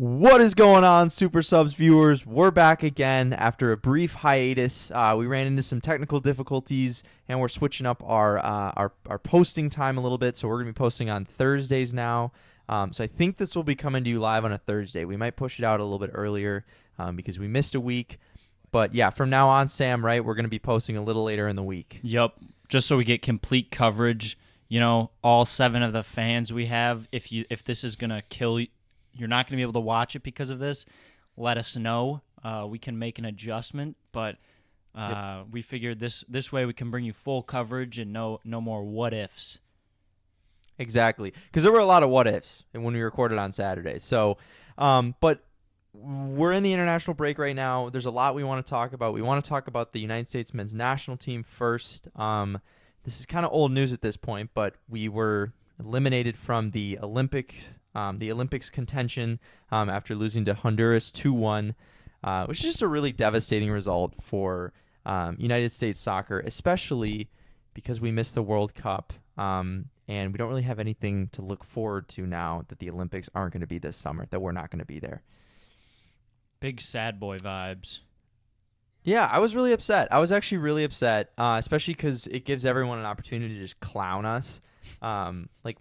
What is going on, Supersubs viewers? We're back again after a brief hiatus. We ran into some technical difficulties, and we're switching up our posting time a little bit. So we're going to be posting on Thursdays now. So I think this will be coming to you live on a Thursday. We might push it out a little bit earlier because we missed a week. But yeah, from now on, Sam, right, we're going to be posting a little later in the week. Yep, just so we get complete coverage. You know, all 7 of the fans we have. If this is going to kill you, you're not going to be able to watch it because of this, let us know. We can make an adjustment, but we figured this way we can bring you full coverage and no more what-ifs. Exactly, because there were a lot of what-ifs when we recorded on Saturday. So, but we're in the international break right now. There's a lot we want to talk about. We want to talk about the United States men's national team first. This is kind of old news at this point, but we were eliminated from the Olympics contention after losing to Honduras 2-1, which is just a really devastating result for United States soccer, especially because we missed the World Cup, and we don't really have anything to look forward to now that the Olympics aren't going to be this summer, that we're not going to be there. Big sad boy vibes. Yeah, I was really upset. I was actually really upset, especially because it gives everyone an opportunity to just clown us. Like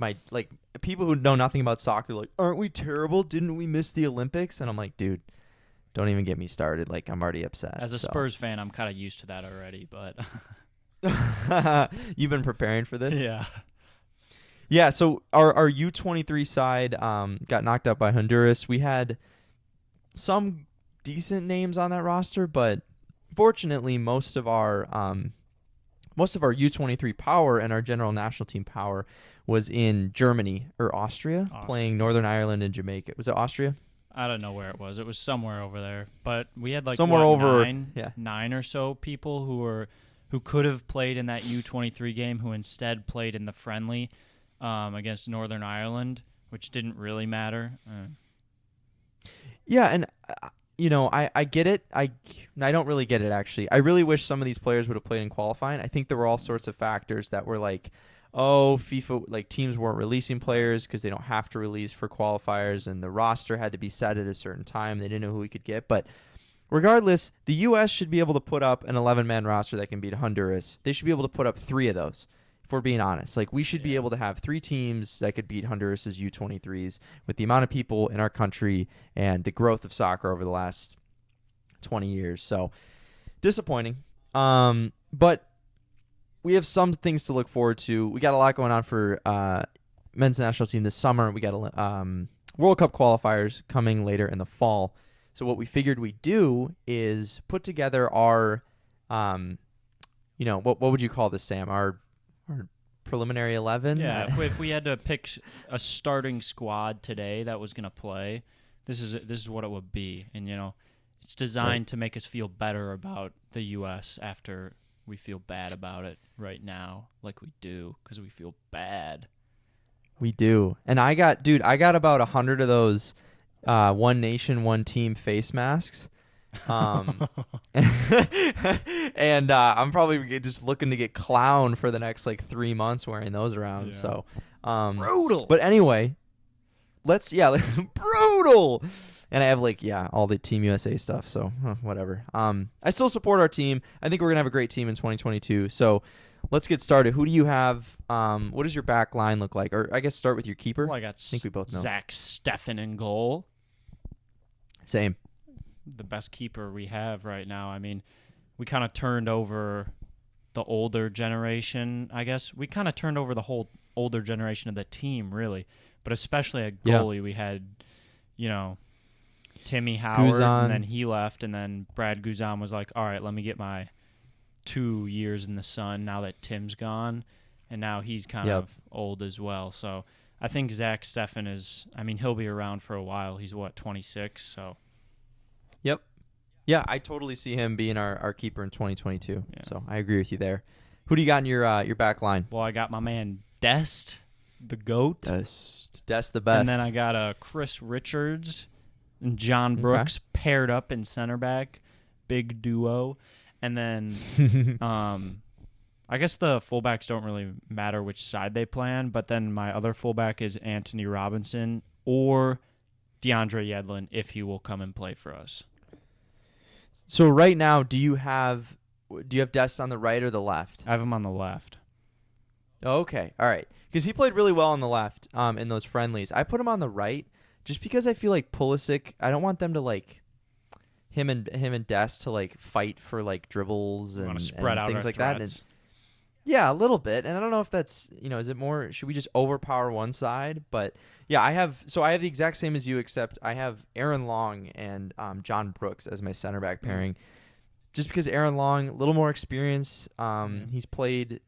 people who know nothing about soccer, like, aren't we terrible? Didn't we miss the Olympics? And I'm like, dude, don't even get me started. Like, I'm already upset. As a Spurs fan, I'm kind of used to that already, but you've been preparing for this? Yeah. Yeah, so our U23 side got knocked out by Honduras. We had some decent names on that roster, but fortunately most of our U23 power and our general national team power was in Germany or Austria, playing Northern Ireland and Jamaica. Was it Austria? I don't know where it was. It was somewhere over there. But we had like somewhere over nine or so people who could have played in that U23 game who instead played in the friendly against Northern Ireland, which didn't really matter. Yeah, and I get it. I don't really get it, actually. I really wish some of these players would have played in qualifying. I think there were all sorts of factors that were like, oh, FIFA, like teams weren't releasing players because they don't have to release for qualifiers, and the roster had to be set at a certain time. They didn't know who we could get. But regardless, the U.S. should be able to put up an 11-man roster that can beat Honduras. They should be able to put up 3 of those. If we're being honest, like we should be able to have 3 teams that could beat Honduras's U23s with the amount of people in our country and the growth of soccer over the last 20 years. So disappointing. But we have some things to look forward to. We got a lot going on for men's national team this summer. We got World Cup qualifiers coming later in the fall. So what we figured we'd do is put together our, what would you call this, Sam? Our preliminary 11? Yeah, if we had to pick a starting squad today that was going to play, this is what it would be. And, it's designed to make us feel better about the U.S. after we feel bad about it right now, like we do, because we feel bad. We do. And I got about 100 of those one nation, one team face masks. And I'm probably just looking to get clowned for the next 3 months wearing those around. Yeah. So brutal. But anyway, brutal. And I have all the Team USA stuff. So whatever. I still support our team. I think we're gonna have a great team in 2022. So let's get started. Who do you have? What does your back line look like? Or I guess start with your keeper. Well, I think we both know Zach Steffen in goal. Same. The best keeper we have right now. I mean, we kind of turned over the older generation, I guess. We kind of turned over the whole older generation of the team, really. But especially at goalie, we had, Timmy Howard, Guzan. And then he left, and then Brad Guzan was like, all right, let me get my 2 years in the sun now that Tim's gone, and now he's kind of old as well. So I think Zach Steffen he'll be around for a while. He's, 26, so... Yep. Yeah, I totally see him being our keeper in 2022. Yeah. So I agree with you there. Who do you got in your back line? Well, I got my man Dest, the GOAT. Dest the best. And then I got Chris Richards and John Brooks paired up in center back. Big duo. And then I guess the fullbacks don't really matter which side they play on, but then my other fullback is Anthony Robinson or DeAndre Yedlin if he will come and play for us. So right now, do you have Dest on the right or the left? I have him on the left. Okay, all right. Because he played really well on the left in those friendlies. I put him on the right just because I feel like Pulisic, I don't want them to like him and Dest to like fight for like dribbles and spread out things our like threats. that. Yeah, a little bit. And I don't know if that's, is it more, should we just overpower one side? But yeah, I have the exact same as you, except I have Aaron Long and John Brooks as my center back pairing. Just because Aaron Long, a little more experience. He's played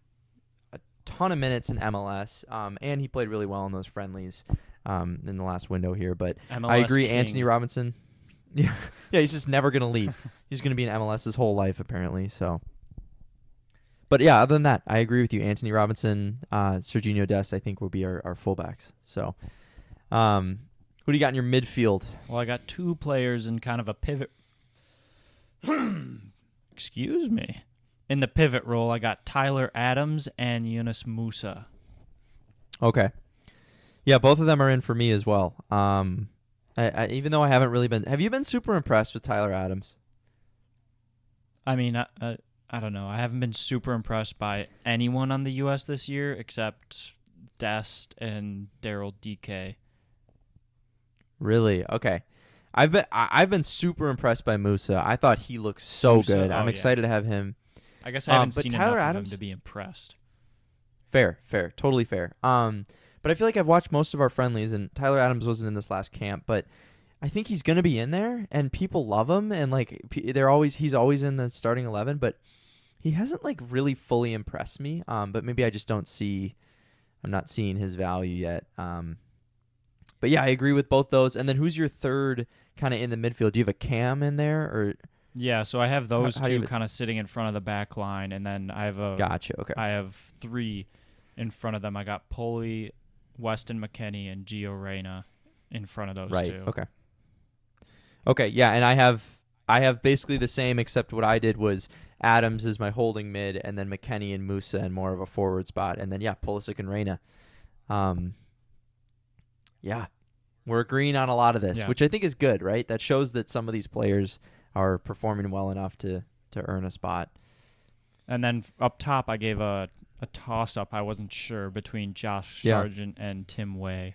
a ton of minutes in MLS, and he played really well in those friendlies in the last window here. But MLS I agree, King. Anthony Robinson. Yeah, he's just never going to leave. He's going to be in MLS his whole life, apparently. So. But yeah, other than that, I agree with you. Anthony Robinson, Serginho Dest, I think will be our fullbacks. So, who do you got in your midfield? Well, I got two players in kind of a pivot. Excuse me. In the pivot role, I got Tyler Adams and Yunus Musa. Okay. Yeah, both of them are in for me as well. I even though I haven't really been. Have you been super impressed with Tyler Adams? I mean, I don't know. I haven't been super impressed by anyone on the U.S. this year except Dest and Daryl DK. Really? Okay. I've been super impressed by Musa. I thought he looked so good. I'm excited to have him. I guess I haven't seen Tyler enough Adams, of him to be impressed. Fair, totally fair. But I feel like I've watched most of our friendlies, and Tyler Adams wasn't in this last camp, but I think he's gonna be in there, and people love him, and like he's always in the starting 11, but he hasn't like really fully impressed me. But maybe I just I'm not seeing his value yet. But yeah, I agree with both those. And then who's your third kind of in the midfield? Do you have a Cam in there, or? Yeah, so I have those How do two you- kind of sitting in front of the back line, and then I have Gotcha. Okay. I have three in front of them. I got Poli, Weston McKennie, and Gio Reyna in front of those Right. two. Okay. Okay. Yeah, and I have basically the same, except what I did was Adams is my holding mid, and then McKennie and Musa in more of a forward spot, and then Pulisic and Reyna. Yeah, we're agreeing on a lot of this, which I think is good, right? That shows that some of these players are performing well enough to earn a spot. And then up top, I gave a toss-up. I wasn't sure between Josh Sargent and Tim Weah.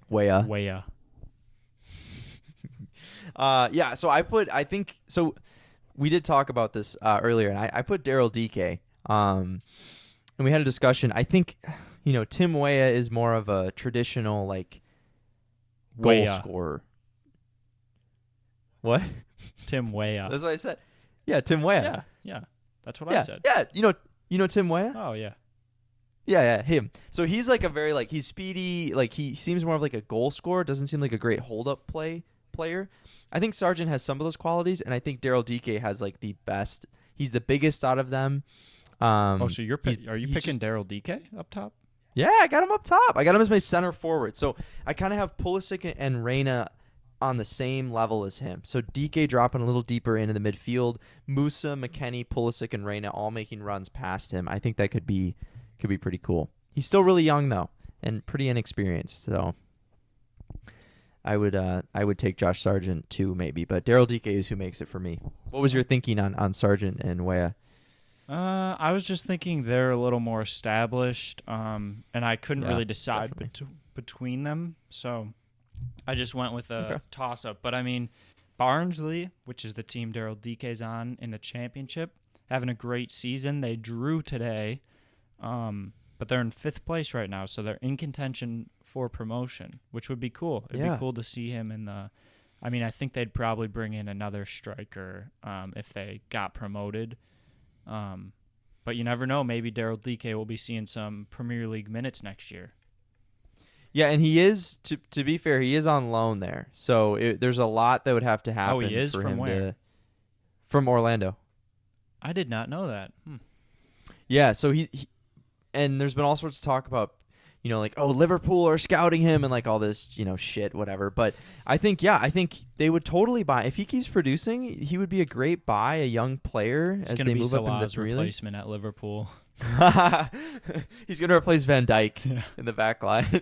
Weah. So we did talk about this earlier, and I put Daryl DK. And we had a discussion. I think, Tim Weah is more of a traditional like goal scorer. What? Tim Weah. That's what I said. Yeah, Tim Weah. Yeah. That's what I said. Yeah, you know Tim Weah? Oh, yeah. Yeah, him. So he's like a very like he's speedy, like he seems more of like a goal scorer, doesn't seem like a great hold-up player. I think Sargent has some of those qualities, and I think Daryl DK has like the best. He's the biggest out of them. So are you picking Daryl DK up top? Yeah, I got him up top. I got him as my center forward. So I kind of have Pulisic and Reyna on the same level as him. So DK dropping a little deeper into the midfield. Musa, McKennie, Pulisic, and Reyna all making runs past him. I think that could be pretty cool. He's still really young though, and pretty inexperienced. So I would take Josh Sargent too, maybe, but Daryl DK is who makes it for me. What was your thinking on Sargent and Weah? I was just thinking they're a little more established, and I couldn't really decide between them, so I just went with a toss-up. But I mean, Barnsley, which is the team Daryl DK's on in the championship, having a great season. They drew today, but they're in 5th place right now, so they're in contention for promotion, which would be cool. It'd be cool to see him in the. I mean, I think they'd probably bring in another striker if they got promoted. But you never know. Maybe Daryl DK will be seeing some Premier League minutes next year. Yeah, and he is, to be fair, he is on loan there. So there's a lot that would have to happen. Oh, he is? For From him where? From Orlando. I did not know that. Yeah, so he and there's been all sorts of talk about, like, Liverpool are scouting him and like all this, shit, whatever. But I think they would totally buy. If he keeps producing, he would be a great buy, a young player It's as going to they be move up into Salah's the Premier League. replacement at Liverpool. He's going to replace Van Dijk in the back line.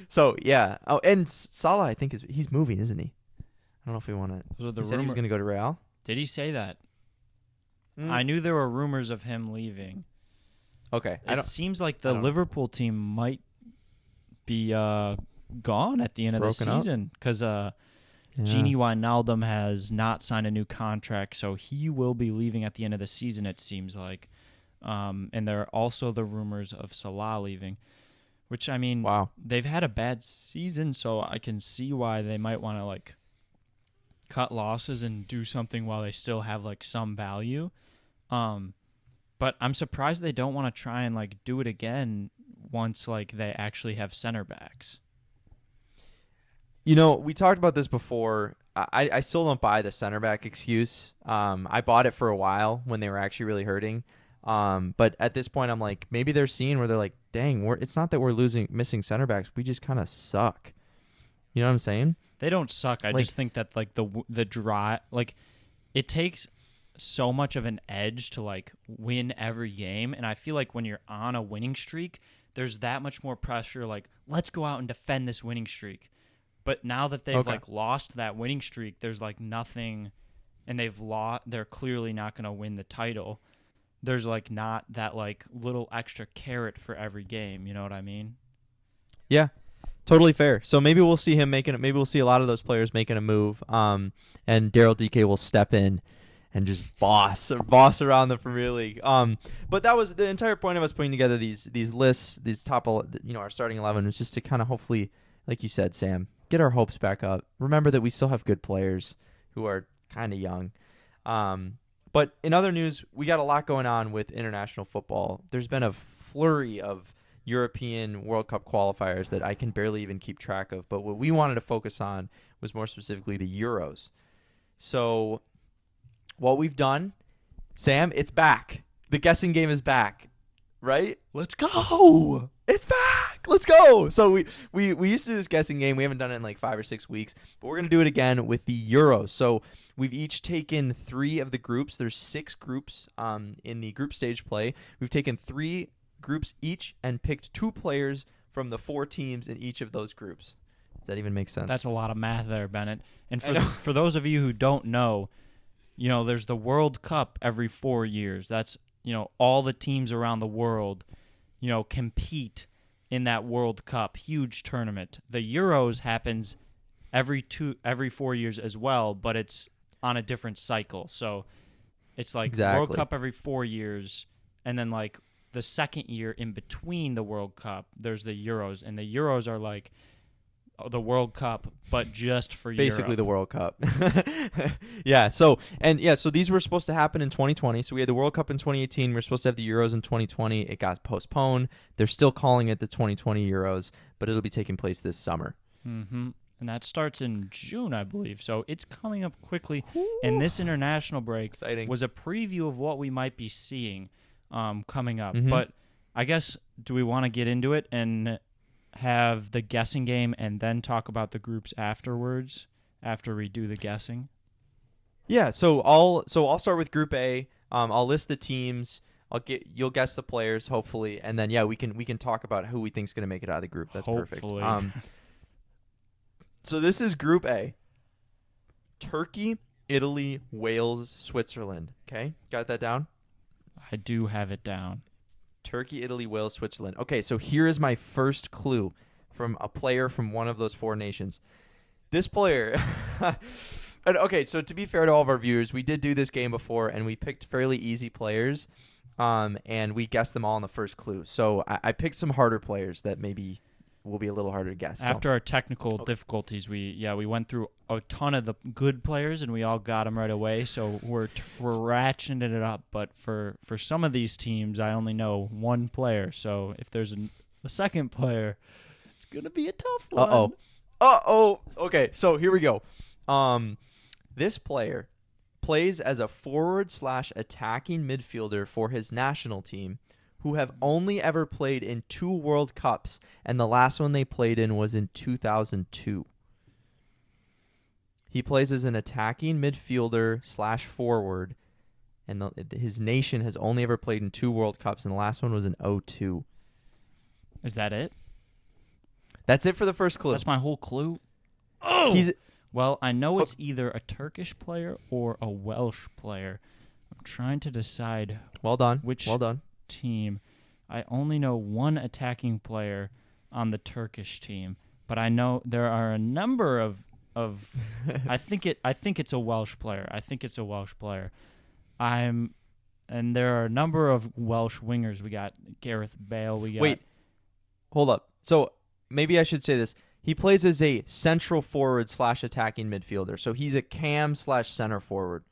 So, yeah. Oh, and Salah, I think, he's moving, isn't he? I don't know if we want to. Those are the He said he was going to go to Real. Did he say that? I knew there were rumors of him leaving. Okay. It seems like the Liverpool team might be gone at the end of the season because Gini Wijnaldum has not signed a new contract, so he will be leaving at the end of the season, it seems like. And there are also the rumors of Salah leaving, which, I mean, they've had a bad season, so I can see why they might want to, like, cut losses and do something while they still have, like, some value. But I'm surprised they don't want to try and, like, do it again once, like, they actually have center backs. You know, we talked about this before. I still don't buy the center back excuse. I bought it for a while when they were actually really hurting. But at this point, I'm like, maybe they're seeing where they're like, dang, it's not that we're missing center backs. We just kind of suck. You know what I'm saying? They don't suck. I just think that, like, the dry, like, it takes so much of an edge to, like, win every game. And I feel like when you're on a winning streak, there's that much more pressure. Like, let's go out and defend this winning streak. But now that they've like lost that winning streak, there's like nothing, and they're clearly not going to win the title. There's like not that like little extra carrot for every game. You know what I mean? Yeah, totally fair. So maybe we'll see him making it. Maybe we'll see a lot of those players making a move. And Daryl DK will step in and just boss around the Premier League. But that was the entire point of us putting together these lists, these top, our starting 11 was just to kind of hopefully, like you said, Sam, get our hopes back up. Remember that we still have good players who are kind of young. But in other news, we got a lot going on with international football. There's been a flurry of European World Cup qualifiers that I can barely even keep track of. But what we wanted to focus on was more specifically the Euros. So what we've done, Sam, it's back. The guessing game is back, right? Let's go. It's back. Let's go. So we used to do this guessing game. We haven't done it in like 5 or 6 weeks, but we're going to do it again with the Euros. So we've each taken 3 of the groups. There's 6 groups in the group stage play. We've taken 3 groups each and picked 2 players from the 4 teams in each of those groups. Does that even make sense? That's a lot of math there, Bennett. And for those of you who don't know, there's the World Cup every 4 years. That's, all the teams around the world compete in that World Cup, huge tournament. The Euros happens every 4 years as well, but it's on a different cycle. So it's like World Cup every 4 years, and then like the second year in between the World Cup, there's the Euros, and the Euros are like the World Cup, but just for basically Europe. The World Cup. Yeah. So these were supposed to happen in 2020. So we had the World Cup in 2018. We were supposed to have the Euros in 2020. It got postponed. They're still calling it the 2020 Euros, but it'll be taking place this summer. Mm-hmm. And that starts in June, I believe. So it's coming up quickly. Ooh. And this international break was a preview of what we might be seeing coming up. Mm-hmm. But I guess, do we want to get into it and have the guessing game and then talk about the groups afterwards after we do the guessing? Yeah, so I'll start with Group A. I'll list the teams. You'll guess the players hopefully, and then we can talk about who we think's going to make it out of the group. That's hopefully. Perfect. So this is Group A. Turkey, Italy, Wales, Switzerland. Okay? Got that down? I do have it down. Turkey, Italy, Wales, Switzerland. Okay, so here is my first clue from a player from one of those 4 nations. This player... Okay, so to be fair to all of our viewers, we did do this game before, and we picked fairly easy players, and we guessed them all in the first clue. So I picked some harder players that maybe will be a little harder to guess. After our technical difficulties, we went through a ton of the good players, and we all got them right away. So we're ratcheting it up. But for some of these teams, I only know one player. So if there's a second player, it's gonna be a tough one. Uh-oh. Okay, so here we go. This player plays as a forward/attacking midfielder for his national team, who have only ever played in 2 World Cups, and the last one they played in was in 2002. He plays as an attacking midfielder/forward, and his nation has only ever played in 2 World Cups, and the last one was in 2002. Is that it? That's it for the first clue. That's my whole clue. Oh! Well, I know it's either a Turkish player or a Welsh player. I'm trying to decide Well done. which Well done. team. I only know one attacking player on the Turkish team, but I know there are a number of I think it's a Welsh player. And there are a number of Welsh wingers. We got Gareth Bale. Wait. Hold up. So maybe I should say this. He plays as a central forward / attacking midfielder. So he's a cam / center forward.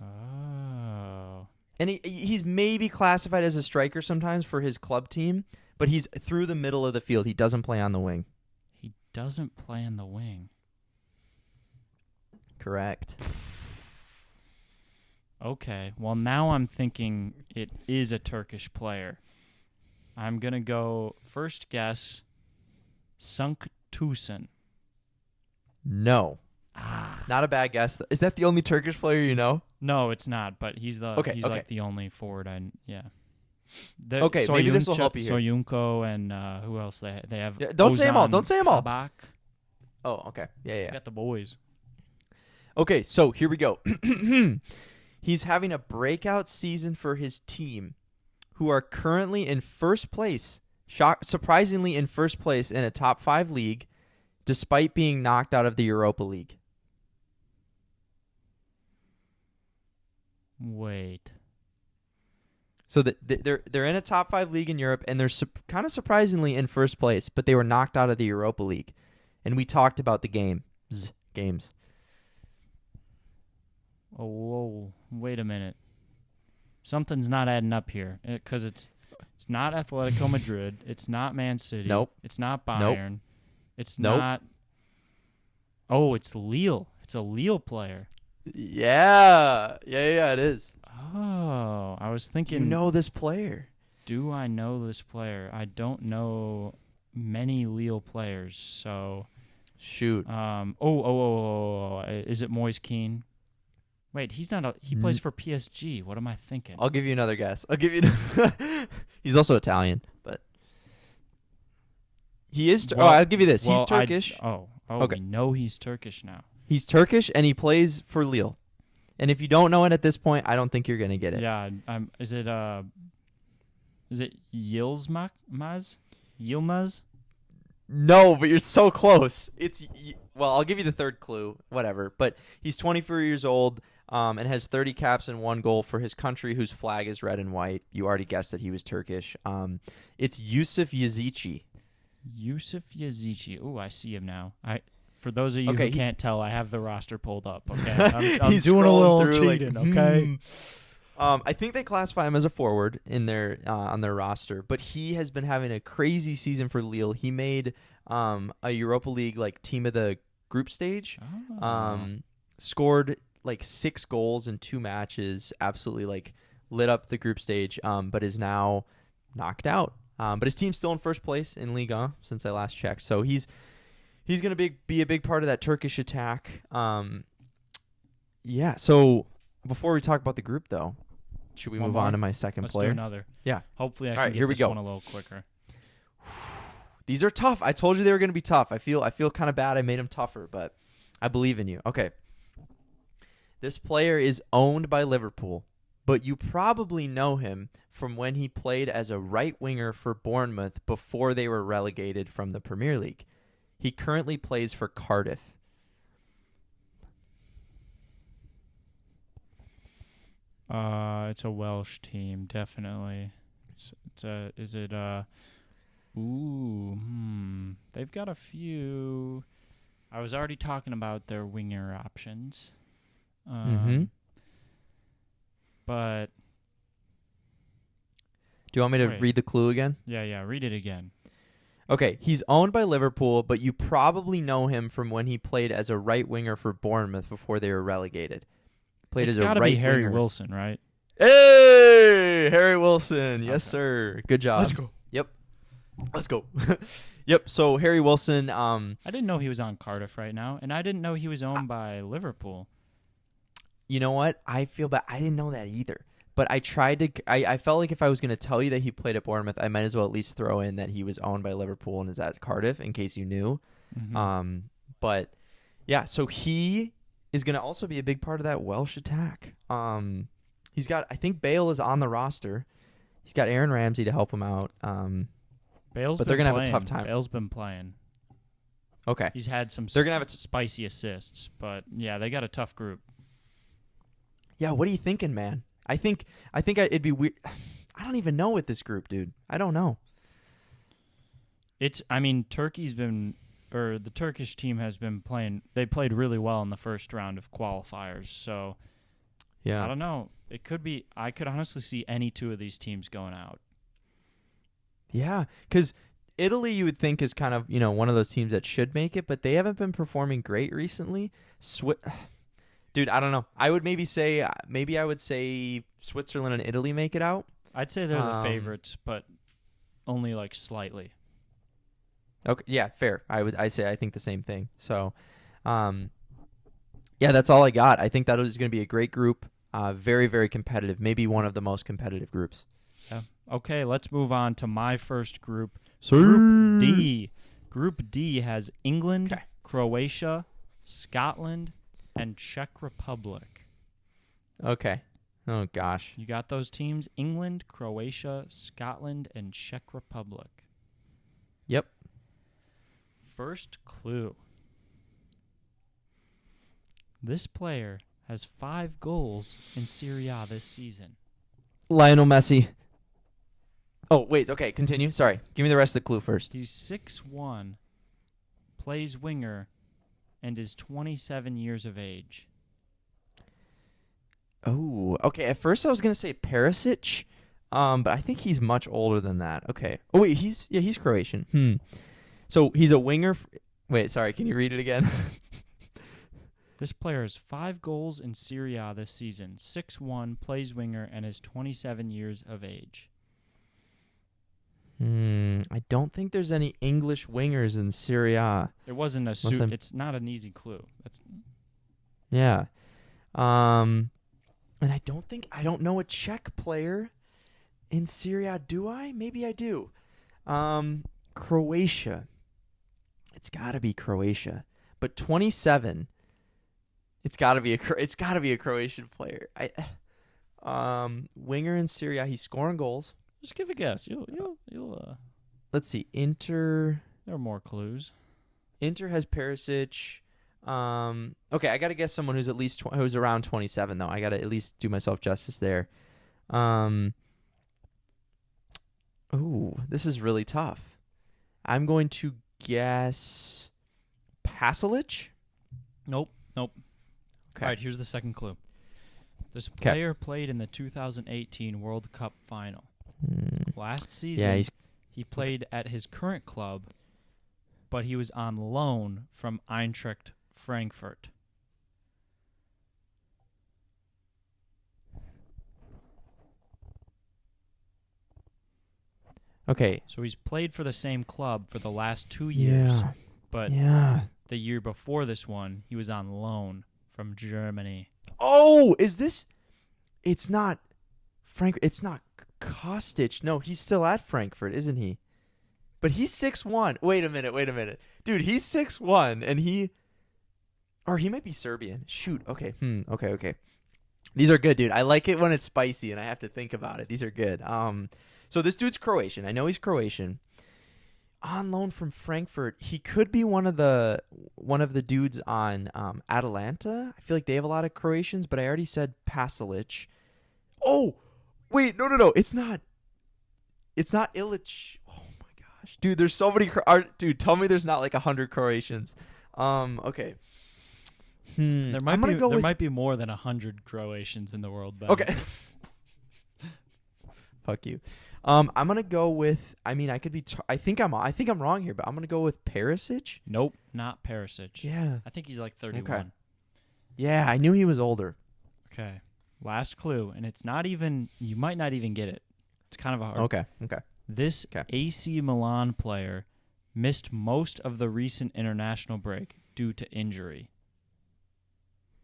Oh. And he's maybe classified as a striker sometimes for his club team, but he's through the middle of the field. He doesn't play on the wing. He doesn't play on the wing. Correct. Okay. Well, now I'm thinking it is a Turkish player. I'm going to go first guess Sunk Tucson. No. Not a bad guess. Is that the only Turkish player you know? No, it's not, but he's like the only forward Okay, maybe this will help you here. Soyuncu and who else they have? Yeah, don't say them all. Don't say them all. Kabak. Oh, okay. Yeah. Got the boys. Okay, so here we go. He's having a breakout season for his team, who are currently in first place, surprisingly in first place in a top 5 league, despite being knocked out of the Europa League. Wait. So they're in a top 5 league in Europe, and they're kind of surprisingly in first place, but they were knocked out of the Europa League. And we talked about the games. Oh, whoa. Wait a minute. Something's not adding up here, because it's not Atletico Madrid. It's not Man City. Nope. It's not Bayern. Nope. It's not. Oh, it's Lille. It's a Lille player. Yeah, it is. Oh, I was thinking. Do you know this player? Do I know this player? I don't know many Lille players, so. Shoot. Is it Moise Kean? Wait, he's not. He plays for PSG. What am I thinking? I'll give you another guess. He's also Italian, but he is. I'll give you this. He's Turkish. Okay. We know he's Turkish now. He's Turkish, and he plays for Lille. And if you don't know it at this point, I don't think you're gonna get it. Yeah. Is it Yilmaz? Yilmaz? No, but you're so close. I'll give you the third clue, whatever. But he's 24 years old and has 30 caps and 1 goal for his country, whose flag is red and white. You already guessed that he was Turkish. It's Yusuf Yazichi. Yusuf Yazichi. Oh, I see him now. For those of you who can't tell, I have the roster pulled up. Okay, I'm doing a little cheating. Okay. I think they classify him as a forward in their on their roster, but he has been having a crazy season for Lille. He made a Europa League team of the group stage. Scored 6 goals in 2 matches. Absolutely lit up the group stage. But is now knocked out. But his team's still in first place in Ligue 1 since I last checked. So he's going to be a big part of that Turkish attack. Yeah. So before we talk about the group, though, should we move on to my second player? Let's do another. Yeah. Hopefully I can get this one a little quicker. These are tough. I told you they were going to be tough. I feel kind of bad I made them tougher, but I believe in you. Okay. This player is owned by Liverpool, but you probably know him from when he played as a right winger for Bournemouth before they were relegated from the Premier League. He currently plays for Cardiff. It's a Welsh team, definitely. They've got a few. I was already talking about their winger options. But do you want me to read the clue again? Yeah, read it again. Okay, he's owned by Liverpool, but you probably know him from when he played as a right winger for Bournemouth before they were relegated. It's got to be Harry Wilson, right? Hey, Harry Wilson. Yes, sir. Good job. Let's go. Yep. Let's go. Yep. So Harry Wilson. I didn't know he was on Cardiff right now, and I didn't know he was owned by Liverpool. You know what? I feel bad. I didn't know that either. But I tried to. I felt like if I was going to tell you that he played at Bournemouth, I might as well at least throw in that he was owned by Liverpool and is at Cardiff, in case you knew. Mm-hmm. But yeah, so he is going to also be a big part of that Welsh attack. He's got. I think Bale is on the roster. He's got Aaron Ramsey to help him out. But they're going to have a tough time. Bale's been playing. Okay. He's had some They're gonna have spicy assists, but yeah, they got a tough group. Yeah, what are you thinking, man? I think it'd be weird. I don't even know with this group, dude. I don't know. The Turkish team has been playing. They played really well in the first round of qualifiers, so Yeah. I don't know. It could be. I could honestly see any two of these teams going out. Yeah, because Italy, you would think, is kind of, one of those teams that should make it, but they haven't been performing great recently. Dude, I don't know. I would maybe say Switzerland and Italy make it out. I'd say they're the favorites, but only like slightly. Okay, yeah, fair. I think the same thing. So, yeah, that's all I got. I think that is going to be a great group. Very, very competitive. Maybe one of the most competitive groups. Yeah. Okay, let's move on to my first group. Sir. Group D. Group D has England, Okay. Croatia, Scotland, and Czech Republic. Okay. Oh, gosh. You got those teams? England, Croatia, Scotland, and Czech Republic. Yep. First clue. This player has 5 goals in Serie A this season. Lionel Messi. Oh, wait. Okay, continue. Sorry. Give me the rest of the clue first. He's 6'1", plays winger, and is 27 years of age. Oh, okay. At first I was going to say Perisic, but I think he's much older than that. Okay. Oh, wait. He's Croatian. So he's a winger. Wait, sorry. Can you read it again? This player has 5 goals in Serie A this season. 6'1", plays winger, and is 27 years of age. I don't think there's any English wingers in Serie A. It wasn't it's not an easy clue. Yeah. And I don't know a Czech player in Serie A, do I? Maybe I do. Croatia. It's got to be Croatia. But 27. It's got to be a Croatian player. Winger in Serie A, he's scoring goals. Just give a guess. You'll Let's see. Inter. There are more clues. Inter has Perisic. Okay, I got to guess someone who's at least who's around 27 though. I got to at least do myself justice there. Ooh, this is really tough. I'm going to guess Pasalic. Nope. Okay. All right, here's the second clue. This player played in the 2018 World Cup final. Last season, he played at his current club, but he was on loan from Eintracht Frankfurt. Okay. So he's played for the same club for the last 2 years, but the year before this one, he was on loan from Germany. Oh, is this? It's not Frank. It's not Kostic. No, he's still at Frankfurt, isn't he? But he's 6'1". Wait a minute. Dude, he's 6'1", and he might be Serbian. Shoot. Okay. Okay. These are good, dude. I like it when it's spicy and I have to think about it. These are good. So this dude's Croatian. I know he's Croatian. On loan from Frankfurt. He could be one of the dudes on Atalanta. I feel like they have a lot of Croatians, but I already said Pasalic. Oh, wait, no. It's not Ilic. Oh my gosh, dude. There's so many. Dude, tell me there's not like 100 Croatians. Okay. There might be more than 100 Croatians in the world. Ben. Okay. Fuck you. I'm gonna go with. I mean, I could be. I think I'm wrong here, but I'm gonna go with Perisic. Nope, not Perisic. Yeah. I think he's like 31. Okay. Yeah, I knew he was older. Okay. Last clue, and it's not even. You might not even get it. It's kind of a hard. Okay. This AC Milan player missed most of the recent international break due to injury,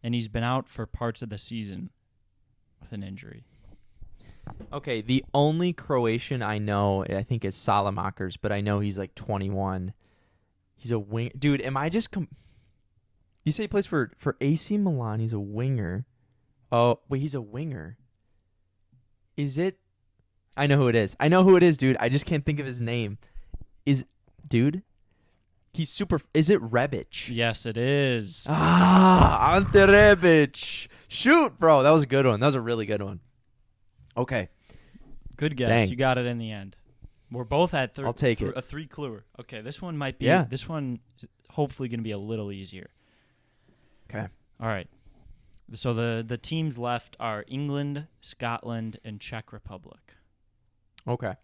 and he's been out for parts of the season with an injury. Okay, the only Croatian I know, I think, is Salamakers, but I know he's like 21. He's a wing. Dude, am I just... You say he plays for AC Milan. He's a winger. Oh, wait, he's a winger. Is it... I know who it is. I know who it is, dude. I just can't think of his name. Dude? He's super... Is it Rebic? Yes, it is. Ante Rebic. Shoot, bro. That was a good one. That was a really good one. Okay. Good guess. Dang. You got it in the end. We're both at I'll take it. a 3-cluer. Okay, this one might be... Yeah. This one is hopefully going to be a little easier. Okay. All right. So the teams left are England, Scotland, and Czech Republic. Okay.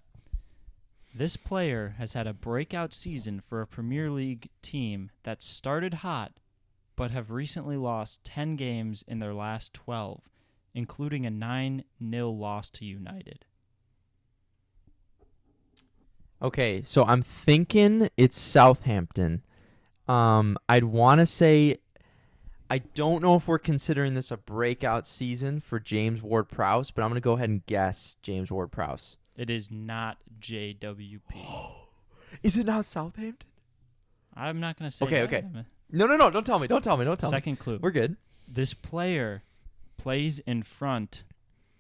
This player has had a breakout season for a Premier League team that started hot, but have recently lost 10 games in their last 12, including a 9-0 loss to United. Okay, so I'm thinking it's Southampton. I'd want to say... I don't know if we're considering this a breakout season for James Ward-Prowse, but I'm going to go ahead and guess James Ward-Prowse. It is not JWP. Is it not Southampton? I'm not going to say Okay, that. okay. No. Don't tell me. Second clue. We're good. This player plays in front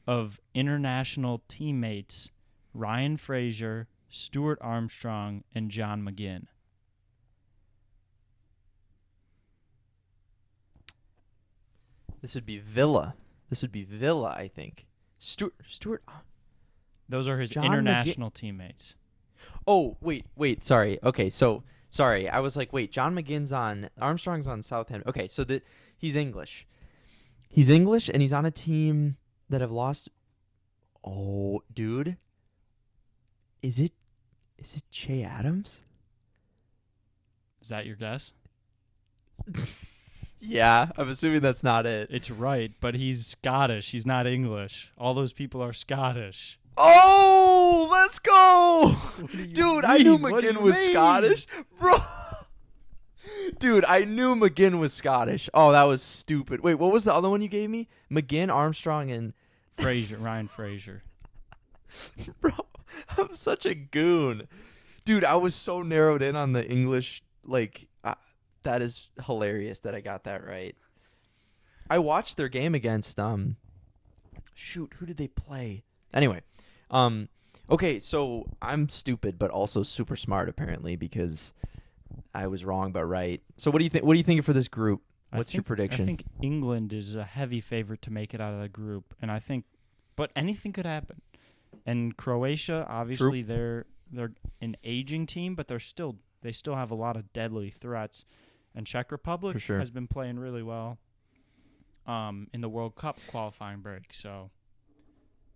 of international teammates Ryan Fraser, Stuart Armstrong, and John McGinn. This would be Villa, I think. Stuart. Those are his John international teammates. Oh, wait. Sorry. Okay, so sorry. I was like, wait. John McGinn's on Armstrong's on Southampton. Okay, so he's English. He's English, and he's on a team that have lost. Oh, dude. Is it Che Adams? Is that your guess? Yeah, I'm assuming that's not it. It's right, but he's Scottish. He's not English. All those people are Scottish. Oh, let's go! Dude, I knew What do McGinn you was mean? Scottish. Bro. Dude, I knew McGinn was Scottish. Oh, that was stupid. Wait, what was the other one you gave me? McGinn, Armstrong, and... Ryan Fraser. Bro, I'm such a goon. Dude, I was so narrowed in on the English, that is hilarious that I got that right. I watched their game against who did they play? Anyway, okay, so I'm stupid but also super smart apparently because I was wrong but right. So what do you think? What are you thinking for this group? What's your prediction? I think England is a heavy favorite to make it out of the group, and but anything could happen. And Croatia, obviously, they're an aging team, but they still have a lot of deadly threats. And Czech Republic has been playing really well in the World Cup qualifying break. So,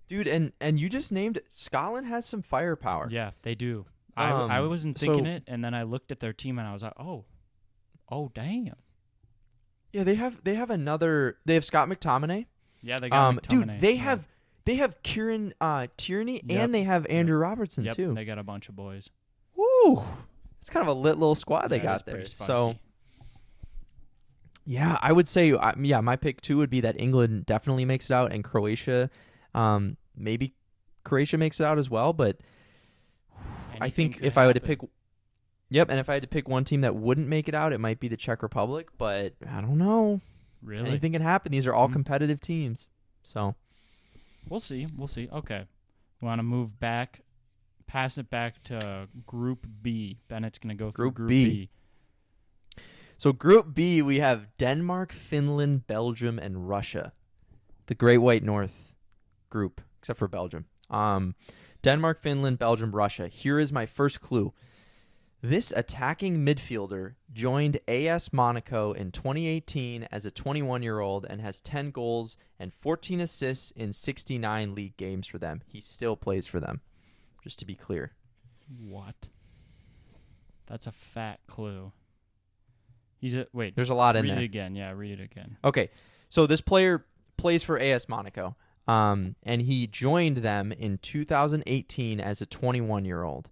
dude, and you just named it. Scotland has some firepower. Yeah, they do. I wasn't thinking it, and then I looked at their team and I was like, oh, damn. Yeah, they have another. They have Scott McTominay. Yeah, they got McTominay. Dude, they have Kieran Tierney and they have Andrew Robertson too. They got a bunch of boys. Woo! It's kind of a lit little squad they got there. So, yeah, I would say, my pick too would be that England definitely makes it out and Croatia, maybe Croatia makes it out as well. But I think if I had to pick, and if I had to pick one team that wouldn't make it out, it might be the Czech Republic. But I don't know. Really, anything can happen. These are all competitive teams. So we'll see. Okay, we want to move back. Pass it back to Group B. Bennett's going to go through Group B. So Group B, we have Denmark, Finland, Belgium, and Russia. The Great White North group, except for Belgium. Denmark, Finland, Belgium, Russia. Here is my first clue. This attacking midfielder joined AS Monaco in 2018 as a 21-year-old and has 10 goals and 14 assists in 69 league games for them. He still plays for them. Just to be clear. What? That's a fat clue. There's a lot in there. Read it again. Yeah, read it again. Okay. So this player plays for AS Monaco. And he joined them in 2018 as a 21-year-old.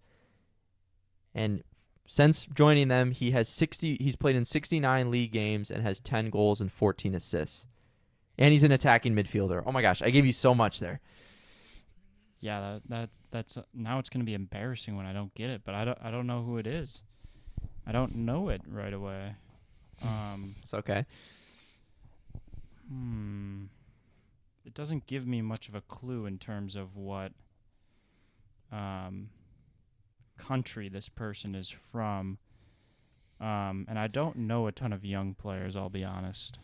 And since joining them, he's played in 69 league games and has 10 goals and 14 assists. And he's an attacking midfielder. Oh my gosh, I gave you so much there. Yeah, that's now it's going to be embarrassing when I don't get it, but I don't know who it is. I don't know it right away. It's okay. It doesn't give me much of a clue in terms of what country this person is from. And I don't know a ton of young players, I'll be honest.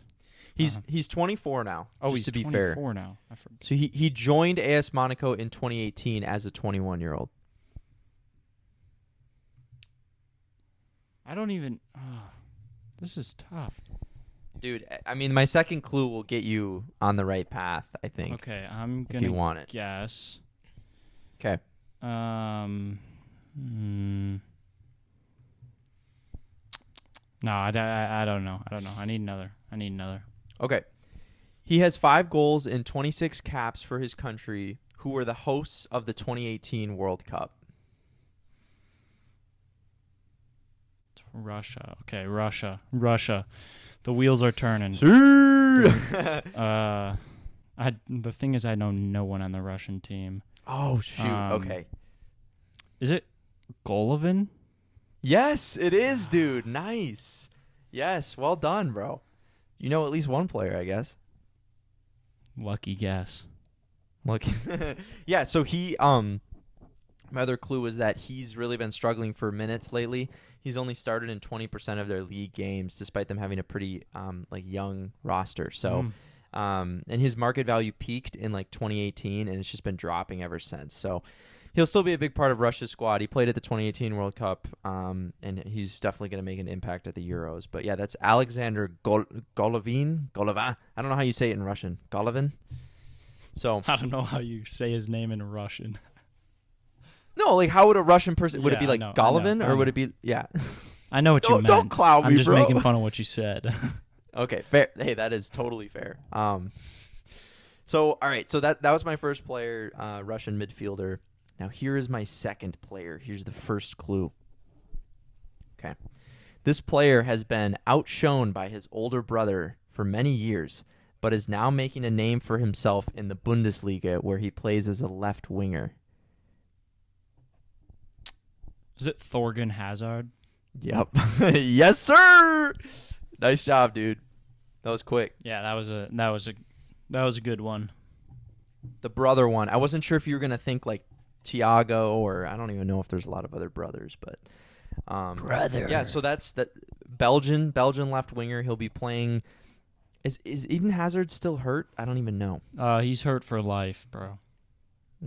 He's 24 now. Oh, just he's to be 24 fair. now. So he joined AS Monaco in 2018 as a 21-year-old. I don't even. This is tough. Dude, I mean, my second clue will get you on the right path, I think. Okay, I'm if you want gonna it. guess. Okay. No, I don't know. I need another. Okay. He has 5 goals in 26 caps for his country, who were the hosts of the 2018 World Cup. It's Russia. Okay, Russia. The wheels are turning. The thing is, I know no one on the Russian team. Oh, shoot. Okay. Is it Golovin? Yes, it is, dude. Nice. Yes, well done, bro. You know at least one player, I guess. Lucky guess. Look. Yeah, so my other clue is that he's really been struggling for minutes lately. He's only started in 20% of their league games, despite them having a pretty young roster. So, and his market value peaked in 2018, and it's just been dropping ever since. So, he'll still be a big part of Russia's squad. He played at the 2018 World Cup, and he's definitely going to make an impact at the Euros. But yeah, that's Alexander Golovin. I don't know how you say it in Russian. Golovin. So I don't know how you say his name in Russian. No, how would a Russian person, would it be Golovin, I or would know. it be, yeah. I know what you meant. Don't cloud me, I'm just bro. making fun of what you said. Okay, fair. Hey, that is totally fair. So, all right, so that was my first player, Russian midfielder. Now, here is my second player. Here's the first clue. Okay. This player has been outshone by his older brother for many years, but is now making a name for himself in the Bundesliga, where he plays as a left winger. Is it Thorgan Hazard? Yep. Yes, sir. Nice job, dude. That was quick. Yeah, that was a good one. The brother one. I wasn't sure if you were gonna think Thiago, or I don't even know if there's a lot of other brothers, but brother. Yeah, so that's that Belgian left winger. He'll be playing. Is Eden Hazard still hurt? I don't even know. He's hurt for life, bro.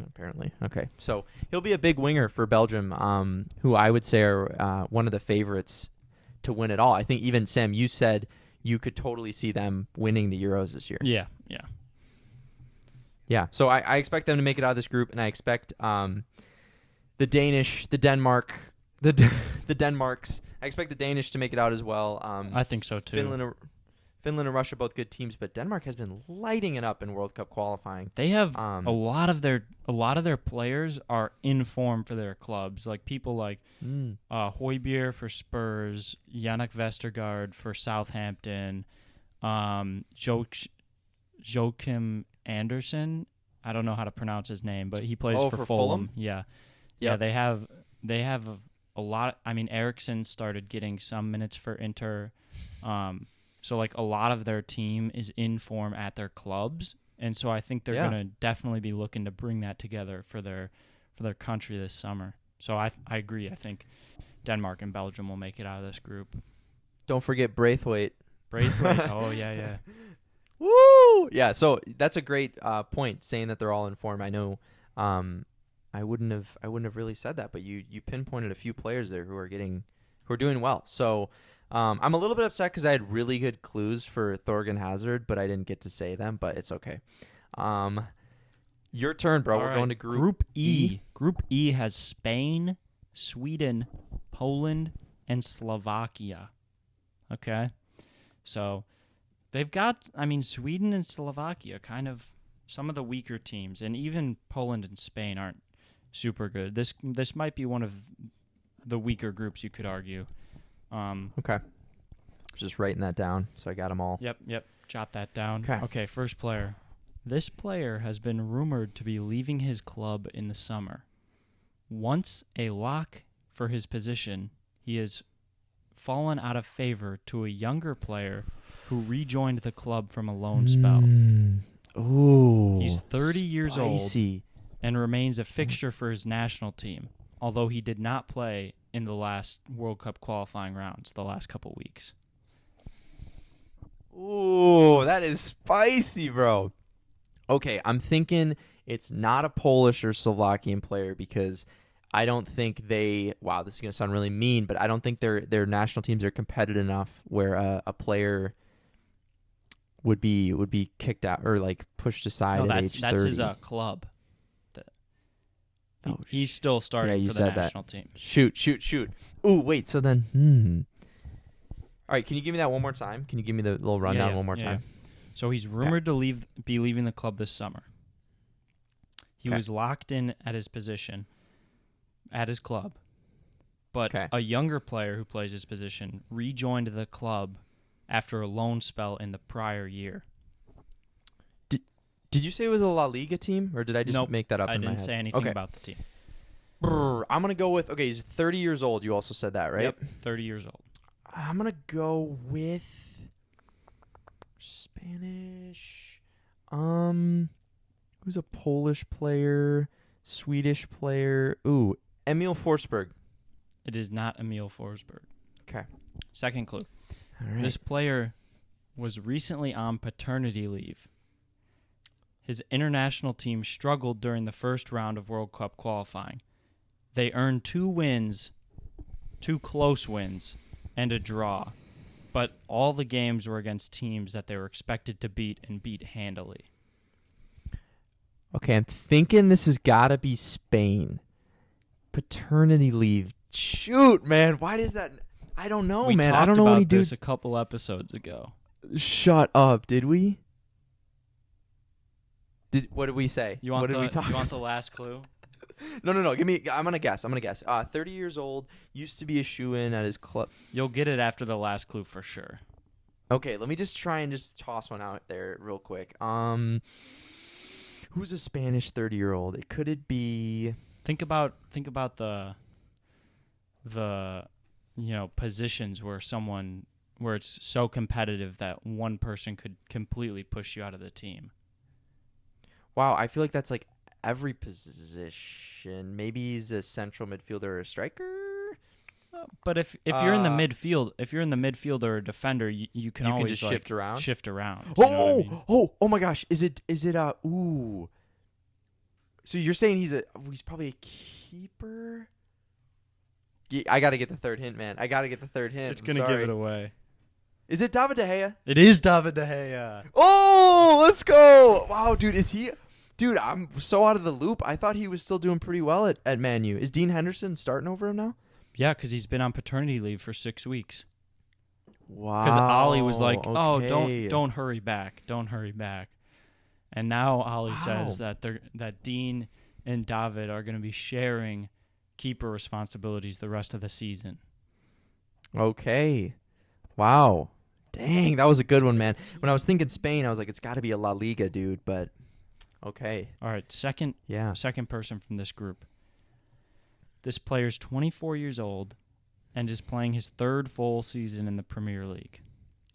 Apparently. Okay. So he'll be a big winger for Belgium, who I would say are one of the favorites to win it all. I think even, Sam, you said you could totally see them winning the Euros this year. Yeah. Yeah. So I expect them to make it out of this group, and I expect the Denmarks. I expect the Danish to make it out as well. I think so too. Finland and Russia, both good teams, but Denmark has been lighting it up in World Cup qualifying. They have a lot of their players are in form for their clubs. Like people like Højbjerg for Spurs, Yannick Vestergaard for Southampton, Joachim Anderson. I don't know how to pronounce his name, but he plays for Fulham. Yeah. Yep. They have a lot. I mean, Eriksson started getting some minutes for Inter. So a lot of their team is in form at their clubs, and so I think they're going to definitely be looking to bring that together for their country this summer. So I agree. I think Denmark and Belgium will make it out of this group. Don't forget Braithwaite. Oh yeah. Woo! Yeah. So that's a great point, saying that they're all in form. I know. I wouldn't have really said that, but you pinpointed a few players there who are doing well. So. I'm a little bit upset because I had really good clues for Thorgan Hazard, but I didn't get to say them, but it's okay. Your turn, bro. We're going to Group E. Group E has Spain, Sweden, Poland, and Slovakia. Okay? So they've got, Sweden and Slovakia, kind of some of the weaker teams, and even Poland and Spain aren't super good. This might be one of the weaker groups, you could argue. Okay. Just writing that down, so I got them all. Yep. Jot that down. Okay. Okay, first player. This player has been rumored to be leaving his club in the summer. Once a lock for his position, he has fallen out of favor to a younger player who rejoined the club from a loan spell. Ooh. He's 30 years old spicy. and remains a fixture for his national team, although he did not play in the last World Cup qualifying rounds the last couple weeks. Ooh, that is spicy, bro. Okay, I'm thinking it's not a Polish or Slovakian player because I don't think they. Wow, this is gonna sound really mean, but I don't think their national teams are competitive enough where a player would be kicked out or like pushed aside No, at age 30. that's his club. He's still starting for the national team. Shoot. Ooh, wait. So then, All right, can you give me that one more time? Can you give me the little rundown one more time? Yeah. So he's rumored to be leaving the club this summer. He was locked in at his position at his club, but a younger player who plays his position rejoined the club after a loan spell in the prior year. Did you say it was a La Liga team, or did I just make that up in my head? I didn't say anything about the team. I'm going to go with, he's 30 years old. You also said that, right? Yep, 30 years old. I'm going to go with Spanish. Who's a Polish player? Swedish player? Ooh, Emil Forsberg. It is not Emil Forsberg. Okay. Second clue. All right. This player was recently on paternity leave. His international team struggled during the first round of World Cup qualifying. They earned 2 wins, 2 close wins, and a draw, but all the games were against teams that they were expected to beat and beat handily. Okay, I'm thinking this has got to be Spain. Paternity leave. Shoot, man. Why does that... I don't know, man. I don't know any dudes. We talked about this a couple episodes ago. Shut up. Did we? What did we say? What did we talk? You want the last clue? No. Give me. I'm gonna guess. 30 years old. Used to be a shoo-in at his club. You'll get it after the last clue for sure. Okay, let me just try and just toss one out there real quick. Who's a Spanish 30-year-old? Could it be? Think about the positions where it's so competitive that one person could completely push you out of the team. Wow, I feel like that's like every position. Maybe he's a central midfielder or a striker. But if you're in the midfield or a defender, you can always just shift around. Shift around. Oh my gosh! Is it ooh? So you're saying he's probably a keeper? Yeah, I gotta get the third hint, man. It's gonna give it away. Is it David De Gea? It is David De Gea. Oh, let's go! Wow, dude, is he? Dude, I'm so out of the loop. I thought he was still doing pretty well at Man U. Is Dean Henderson starting over him now? Yeah, because he's been on paternity leave for 6 weeks. Wow. Because Ollie was like, okay. "Oh, don't hurry back, and now Ollie says that Dean and David are going to be sharing keeper responsibilities the rest of the season. Okay. Wow. Dang, that was a good one, man. When I was thinking Spain, I was like, it's got to be a La Liga, dude. But okay. All right, second person from this group. This player's 24 years old and is playing his 3rd full season in the Premier League.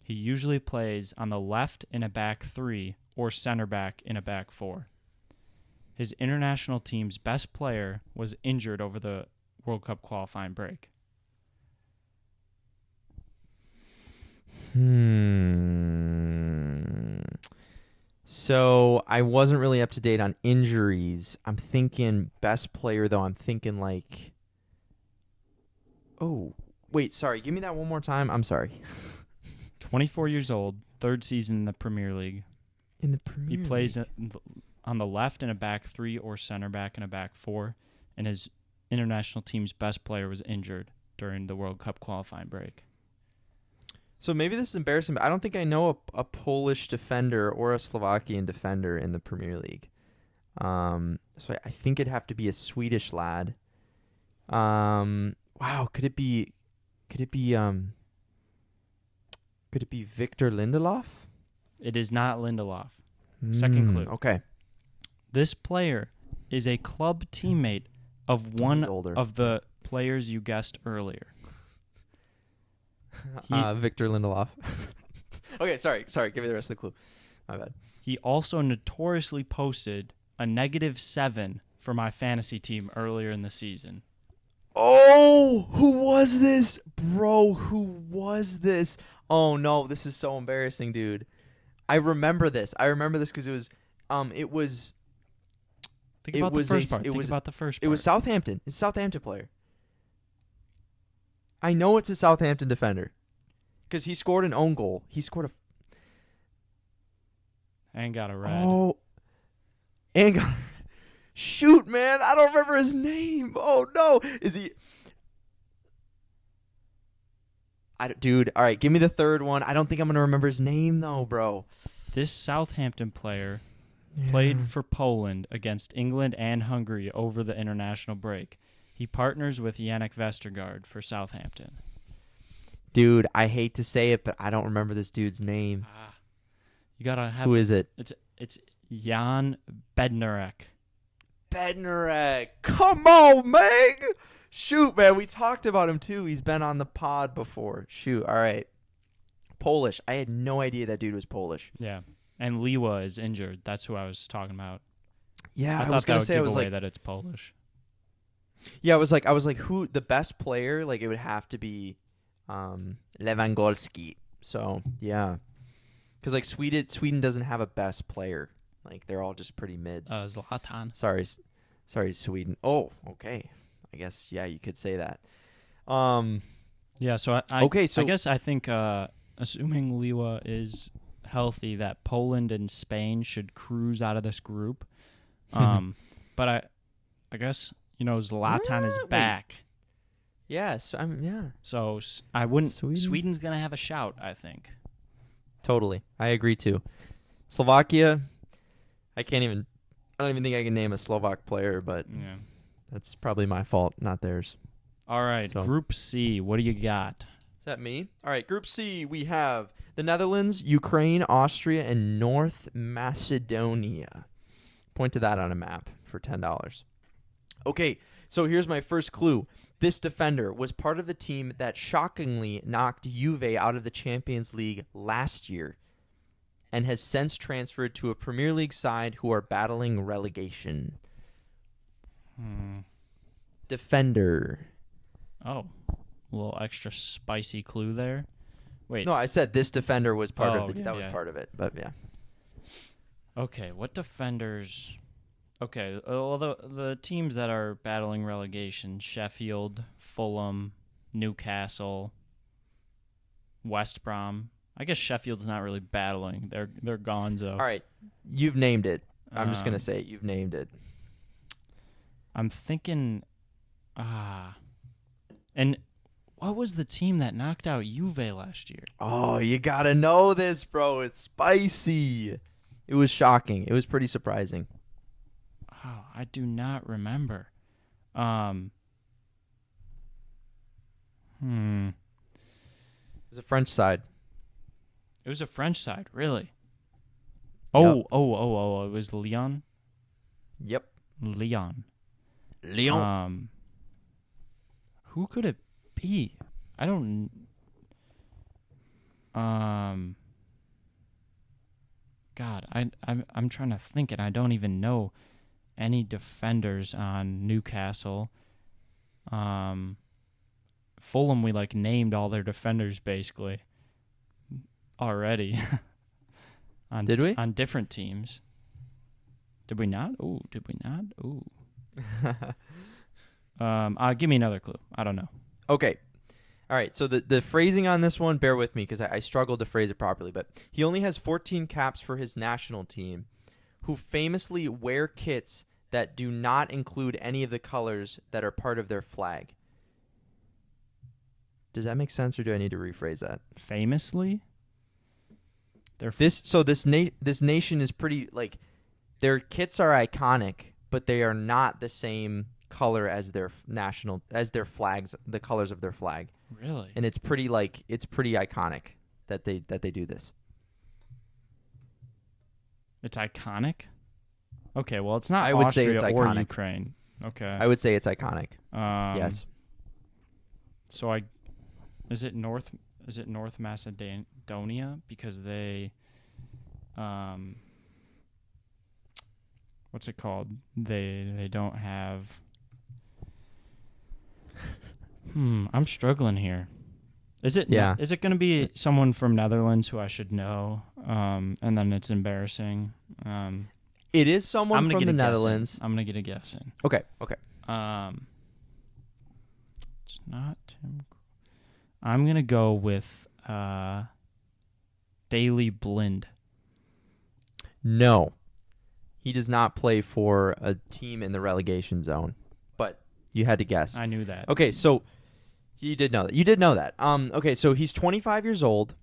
He usually plays on the left in a back 3 or center back in a back 4. His international team's best player was injured over the World Cup qualifying break. So I wasn't really up to date on injuries. I'm thinking best player, though. I'm thinking like... Oh, wait, sorry. Give me that one more time. I'm sorry. 24 years old, 3rd season in the Premier League. He plays on the left in a back 3 or center back in a back 4, and his international team's best player was injured during the World Cup qualifying break. So maybe this is embarrassing, but I don't think I know a Polish defender or a Slovakian defender in the Premier League. So I think it'd have to be a Swedish lad. Wow, could it be Victor Lindelof? It is not Lindelof. Second clue. Okay. This player is a club teammate of one He's older. of the players you guessed earlier. Victor Lindelof. Okay, sorry. Give me the rest of the clue. My bad. He also notoriously posted a -7 for my fantasy team earlier in the season. Oh, who was this? Bro, who was this? Oh, no, this is so embarrassing, dude. I remember this because it was Think about the first part. Think about the first part. It was Southampton. It's a Southampton player. I know it's a Southampton defender because he scored an own goal. He scored and got a red. Oh, and got. Shoot, man, I don't remember his name. Oh no, is he? Dude, all right, give me the third one. I don't think I'm gonna remember his name though, bro. This Southampton player played for Poland against England and Hungary over the international break. He partners with Yannick Vestergaard for Southampton. Dude, I hate to say it, but I don't remember this dude's name. You gotta have. Who is it? It's Jan Bednarek. Bednarek. Come on, Meg. Shoot, man, we talked about him too. He's been on the pod before. Shoot, all right. Polish. I had no idea that dude was Polish. Yeah, and Liwa is injured. That's who I was talking about. Yeah, I was gonna that say would give away that it's Polish. Yeah, I was like, who the best player? Like, it would have to be Lewandowski. So yeah, because like Sweden doesn't have a best player. Like they're all just pretty mids. Zlatan. Sorry, Sweden. Oh, okay. I guess you could say that. Yeah. So I guess I think assuming Liwa is healthy, that Poland and Spain should cruise out of this group. But I guess. Zlatan is back. Yes, yeah. So I wouldn't. Sweden's gonna have a shout, I think. Totally, I agree too. Slovakia, I don't even think I can name a Slovak player, but that's probably my fault, not theirs. All right, so. Group C. What do you got? Is that me? All right, Group C. We have the Netherlands, Ukraine, Austria, and North Macedonia. Point to that on a map for $10. Okay, so here's my first clue. This defender was part of the team that shockingly knocked Juve out of the Champions League last year and has since transferred to a Premier League side who are battling relegation. Defender. Oh, a little extra spicy clue there. Wait. No, I said this defender was part of it. Was part of it, but yeah. Okay, what defenders... Okay, well, the teams that are battling relegation, Sheffield, Fulham, Newcastle, West Brom. I guess Sheffield's not really battling. They're gonzo. All right, you've named it. I'm just going to say it. You've named it. I'm thinking, and what was the team that knocked out Juve last year? Oh, you got to know this, bro. It's spicy. It was shocking. It was pretty surprising. Oh, I do not remember. It was a French side. It was a French side, really? Yep. Oh, it was Lyon? Yep. Lyon. Who could it be? I don't... God, I'm trying to think, and I don't even know any defenders on Newcastle. Fulham, we named all their defenders basically already. Did we? On different teams. Did we not? Ooh, did we not? Ooh. Give me another clue. I don't know. Okay. All right, so the phrasing on this one, bear with me because I struggled to phrase it properly, but he only has 14 caps for his national team, who famously wear kits that do not include any of the colors that are part of their flag. Does that make sense, or do I need to rephrase that? Famously? This nation is pretty, their kits are iconic, but they are not the same color as their flags, the colors of their flag. Really? And it's pretty iconic that they do this. It's iconic? Okay, well, it's not I would say Austria it's or iconic. Ukraine. Okay. I would say it's iconic. Yes. So is it North Macedonia? Because they what's it called? They don't have I'm struggling here. Is it is it going to be someone from Netherlands who I should know? And then it's embarrassing. It is someone from the Netherlands. I'm going to get a guess in. Okay. It's not Tim. I'm going to go with Daley Blind. No. He does not play for a team in the relegation zone. But you had to guess. I knew that. Okay, so you did know that. You did know that. Okay, so he's 25 years old.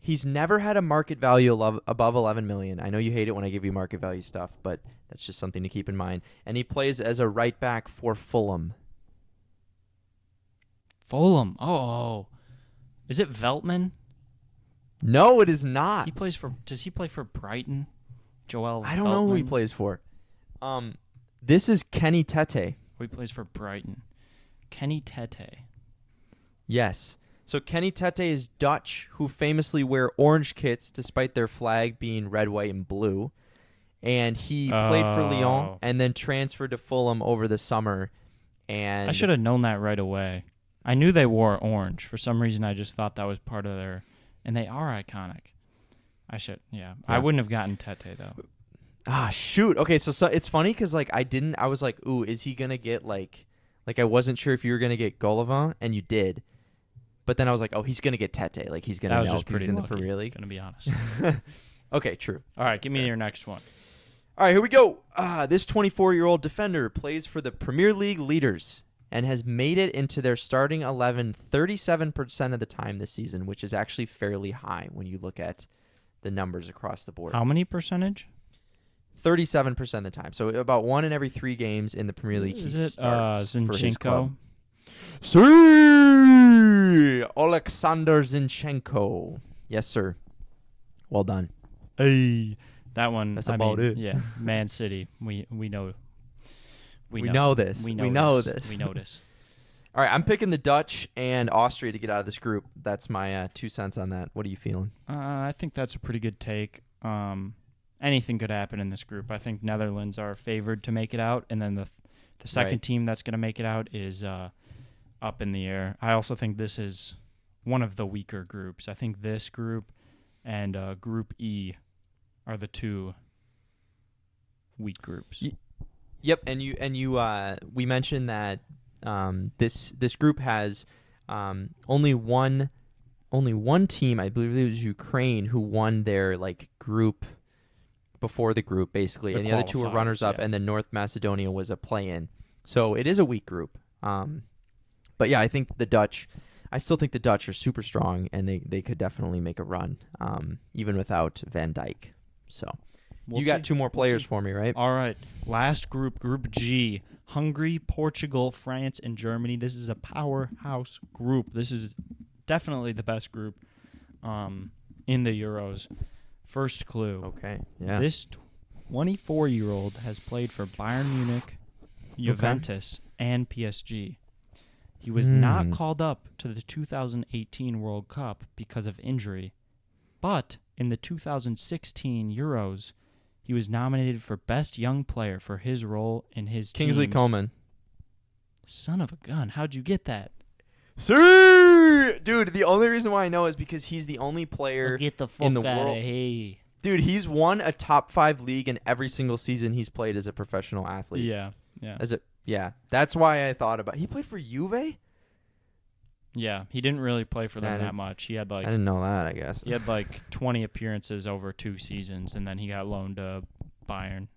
He's never had a market value above 11 million. I know you hate it when I give you market value stuff, but that's just something to keep in mind. And he plays as a right back for Fulham. Fulham. Oh. Is it Veltman? No, it is not. Does he play for Brighton? Joel I don't know who he plays for. This is Kenny Tete. He plays for Brighton. Kenny Tete. Yes. So Kenny Tete is Dutch, who famously wear orange kits despite their flag being red, white, and blue. And he played for Lyon and then transferred to Fulham over the summer. And I should have known that right away. I knew they wore orange. For some reason, I just thought that was part of their... And they are iconic. Yeah. I wouldn't have gotten Tete, though. Ah, shoot. Okay, so it's funny because I was like, ooh, is he going to get like I wasn't sure if you were going to get Golovin, and you did. But then I was like, oh, he's going to get Tete. Like, he's going to know because he's in the Premier League. Going to be honest. Okay, true. All right, give me your next one. All right, here we go. This 24-year-old defender plays for the Premier League leaders and has made it into their starting 11 37% of the time this season, which is actually fairly high when you look at the numbers across the board. How many percentage? 37% of the time. So about 1 in every 3 games in the Premier League he starts for his club. Sir Alexander Zinchenko. Yes, sir. Well done. Hey, that one. That's about it. Yeah, Man City. We know. We know this. We know this. All right, I'm picking the Dutch and Austria to get out of this group. That's my 2 cents on that. What are you feeling? I think that's a pretty good take. Anything could happen in this group. I think Netherlands are favored to make it out, and then the second team that's going to make it out is up in the air. I also think this is one of the weaker groups. I think this group and Group E are the 2 weak groups. Yep, and you we mentioned that this group has only one team, I believe it was Ukraine, who won their group before the group basically, and the other 2 were runners up, and then North Macedonia was a play-in. So it is a weak group. But yeah, I still think the Dutch are super strong, and they could definitely make a run, even without Van Dijk. So you got 2 more players for me, right? All right. Last group, Group G. Hungary, Portugal, France, and Germany. This is a powerhouse group. This is definitely the best group in the Euros. First clue. Okay, yeah. This 24-year-old has played for Bayern Munich, Juventus, and PSG. He was not called up to the 2018 World Cup because of injury, but in the 2016 Euros, he was nominated for Best Young Player for his role in his Kingsley Coman. Son of a gun. How'd you get that? Sir! Dude, the only reason why I know is because he's the only player in the world. Hey. Dude, he's won a top 5 league in every single season he's played as a professional athlete. Yeah. Yeah, that's why I thought about. He played for Juve? Yeah, he didn't really play for them that much. He had I didn't know that, I guess. He had 20 appearances over 2 seasons, and then he got loaned to Bayern.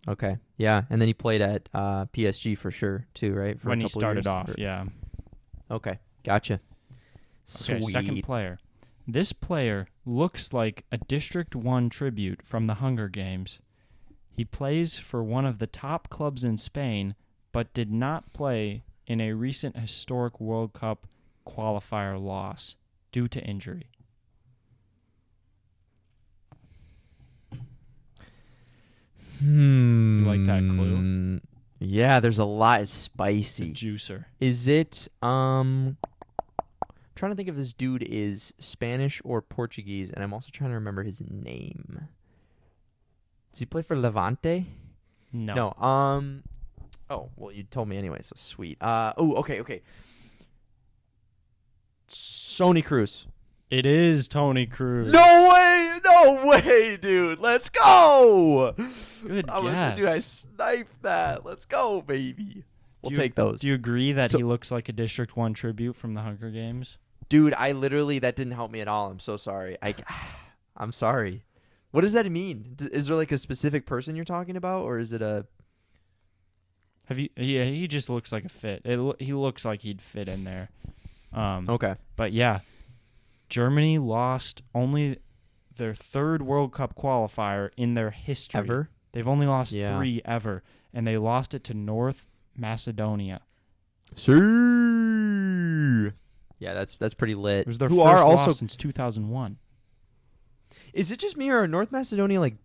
Okay, yeah, and then he played at PSG for sure too, right? For when he started off, yeah. Okay, gotcha. Sweet. Okay, second player. This player looks like a District 1 tribute from the Hunger Games. He plays for one of the top clubs in Spain, but did not play in a recent historic World Cup qualifier loss due to injury. You like that clue? Yeah, there's a lot. It's The spicy. juicer. Is it trying to think if this dude is Spanish or Portuguese, and I'm also trying to remember his name. Does he play for Levante? No. Oh, well, you told me anyway, so sweet. Okay. Sony Cruz. It is Tony Cruz. No way, dude. Let's go. Good Dude, I guess. sniped that. Let's go, baby. We'll take those. Do you agree that he looks like a District 1 tribute from the Hunger Games? Dude, that didn't help me at all. I'm so sorry. I'm sorry. What does that mean? Is there like a specific person you're talking about, or is it a? Yeah, he just looks like a fit. He looks like he'd fit in there. Okay. But yeah, Germany lost only their third World Cup qualifier in their history. Ever? They've only lost 3 ever, and they lost it to North Macedonia. See. Yeah, that's pretty lit. It was their first loss since 2001. Is it just me, or North Macedonia like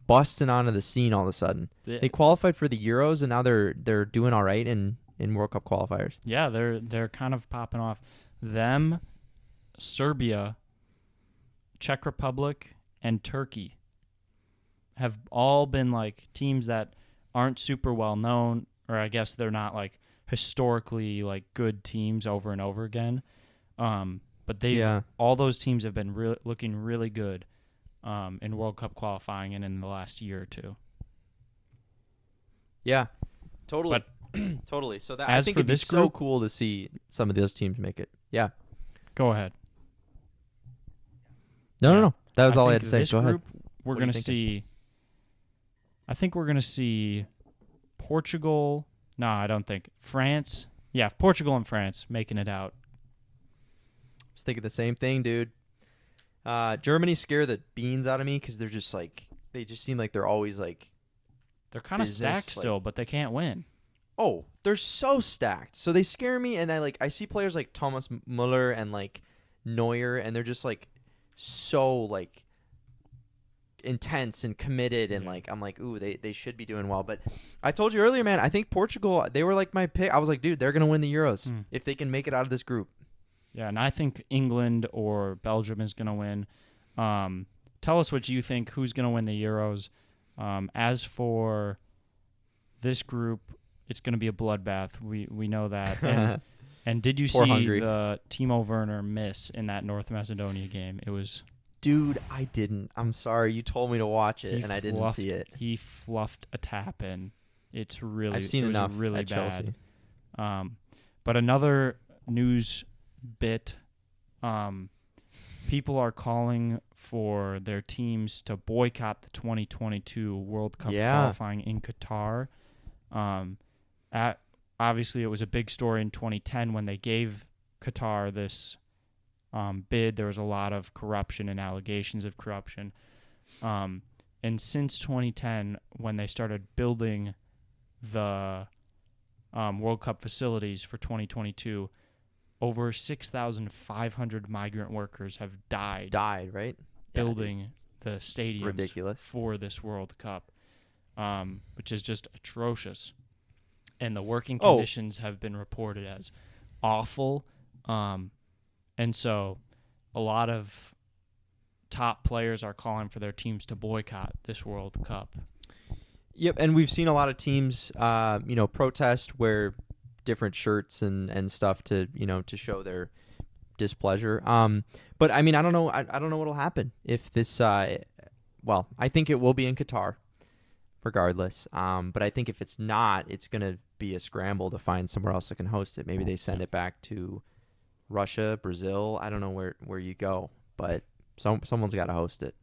busting onto the scene all of a sudden? They qualified for the Euros, and now they're doing all right in World Cup qualifiers. Yeah, they're kind of popping off. Them, Serbia, Czech Republic, and Turkey have all been like teams that aren't super well known, or I guess they're not like historically like good teams over and over again. But all those teams have been looking really good in World Cup qualifying and in the last year or two. Yeah, totally. But totally. So that I think for it'd be this so group, cool to see some of those teams make it. Yeah. Go ahead. No. That was all I had to say. This Go group, ahead. We're going to see. I think we're going to see Portugal. No, I don't think. France. Yeah, Portugal and France making it out. I was thinking the same thing, dude. Germany scare the beans out of me because they're just like, they just seem like they're always like. They're kind of stacked still, but they can't win. Oh, they're so stacked. So they scare me, and I see players like Thomas Muller and like Neuer, and they're just like so like intense and committed, and like I'm like, ooh, they should be doing well. But I told you earlier, man, I think Portugal, they were like my pick. I was like, dude, they're gonna win the Euros if they can make it out of this group. Yeah, and I think England or Belgium is gonna win. Tell us what you think. Who's gonna win the Euros? As for this group, it's going to be a bloodbath. We know that. And did you see Hungary. the Timo Werner miss in that North Macedonia game? It was... Dude, I didn't. I'm sorry. You told me to watch it, and I didn't see it. He fluffed a tap in. It's really... I've seen enough really at bad. Chelsea. But another news bit, people are calling for their teams to boycott the 2022 World Cup qualifying in Qatar. Obviously, it was a big story in 2010 when they gave Qatar this bid. There was a lot of corruption and allegations of corruption. And since 2010, when they started building the World Cup facilities for 2022, over 6,500 migrant workers have died. Right? Building the stadiums for this World Cup, which is just atrocious. And the working conditions have been reported as awful. And so a lot of top players are calling for their teams to boycott this World Cup. Yep, and we've seen a lot of teams, protest, wear different shirts and stuff to show their displeasure. But I mean, I don't know what'll happen if this. I think it will be in Qatar, regardless. But I think if it's not, it's gonna be a scramble to find somewhere else that can host it. Maybe they send it back to Russia, Brazil. I don't know where you go, but someone's got to host it.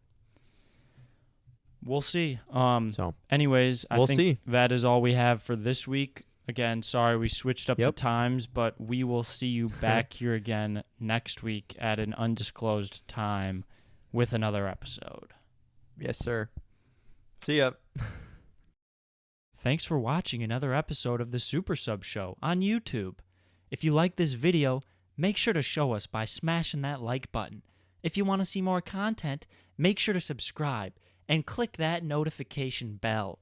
We'll see. Anyways, I think that is all we have for this week. Again, sorry we switched up the times, but we will see you back here again next week at an undisclosed time with another episode. Yes, sir. See ya. Thanks for watching another episode of the Supersubs Show on YouTube. If you like this video, make sure to show us by smashing that like button. If you want to see more content, make sure to subscribe and click that notification bell.